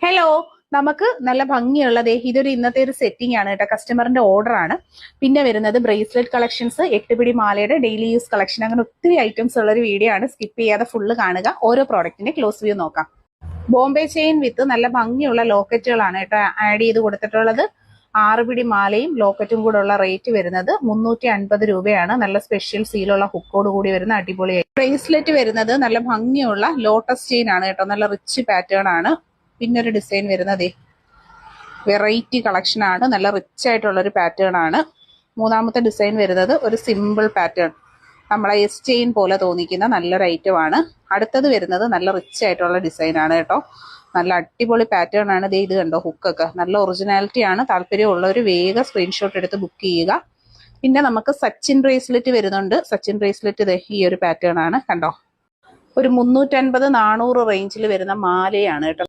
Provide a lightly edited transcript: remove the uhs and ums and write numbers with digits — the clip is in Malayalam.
ഹലോ, നമുക്ക് നല്ല ഭംഗിയുള്ളത് ഇതൊരു ഇന്നത്തെ ഒരു സെറ്റിംഗ് ആണ് കേട്ടോ. കസ്റ്റമറിന്റെ ഓർഡർ ആണ്. പിന്നെ വരുന്നത് ബ്രേസ്ലെറ്റ് കളക്ഷൻസ്, 8 പിടി മാലയുടെ ഡെയിലി യൂസ് കളക്ഷൻ, അങ്ങനെ ഒത്തിരി ഐറ്റംസ് ഉള്ള ഒരു വീഡിയോ ആണ്. സ്കിപ്പ് ചെയ്യാതെ ഫുള്ള് കാണുക. ഓരോ പ്രോഡക്റ്റിന്റെ ക്ലോസ് വ്യൂ നോക്കാം. ബോംബെ ചെയിൻ വിത്ത് നല്ല ഭംഗിയുള്ള ലോക്കറ്റുകളാണ് കേട്ടോ ആഡ് ചെയ്ത് കൊടുത്തിട്ടുള്ളത്. 6 പിടി മാലയും ലോക്കറ്റും കൂടെ ഉള്ള റേറ്റ് വരുന്നത് 350 രൂപയാണ്. നല്ല സ്പെഷ്യൽ സീലുള്ള ഹുക്കോട് കൂടി വരുന്ന അടിപൊളിയായി. ബ്രേസ്ലെറ്റ് വരുന്നത് നല്ല ഭംഗിയുള്ള ലോട്ടസ് ചെയിൻ ആണ് കേട്ടോ. നല്ല റിച്ച് പാറ്റേൺ ആണ്. പിന്നെ ഒരു ഡിസൈൻ വരുന്നത് വെറൈറ്റി കളക്ഷൻ ആണ്. നല്ല റിച്ച് ആയിട്ടുള്ള ഒരു പാറ്റേൺ ആണ്. മൂന്നാമത്തെ ഡിസൈൻ വരുന്നത് ഒരു സിമ്പിൾ പാറ്റേൺ, നമ്മളെ എസ് ചെയിൻ പോലെ തോന്നിക്കുന്ന നല്ലൊരു ഐറ്റം ആണ്. അടുത്തത് വരുന്നത് നല്ല റിച്ച് ആയിട്ടുള്ള ഡിസൈൻ ആണ് കേട്ടോ. നല്ല അടിപൊളി പാറ്റേൺ ആണ്. ഇത് കണ്ടോ, ഹുക്കൊക്കെ നല്ല ഒറിജിനാലിറ്റി ആണ്. താല്പര്യമുള്ളവർ വേഗം സ്ക്രീൻഷോട്ട് എടുത്ത് ബുക്ക് ചെയ്യുക. പിന്നെ നമുക്ക് സച്ചിൻ ബ്രേസ്ലെറ്റ് വരുന്നുണ്ട്. സച്ചിൻ ബ്രേസ്ലെറ്റ് ഈ ഒരു പാറ്റേൺ ആണ് കണ്ടോ. ഒരു 350-400 റേഞ്ചിൽ വരുന്ന മാലയാണ് കേട്ടോ.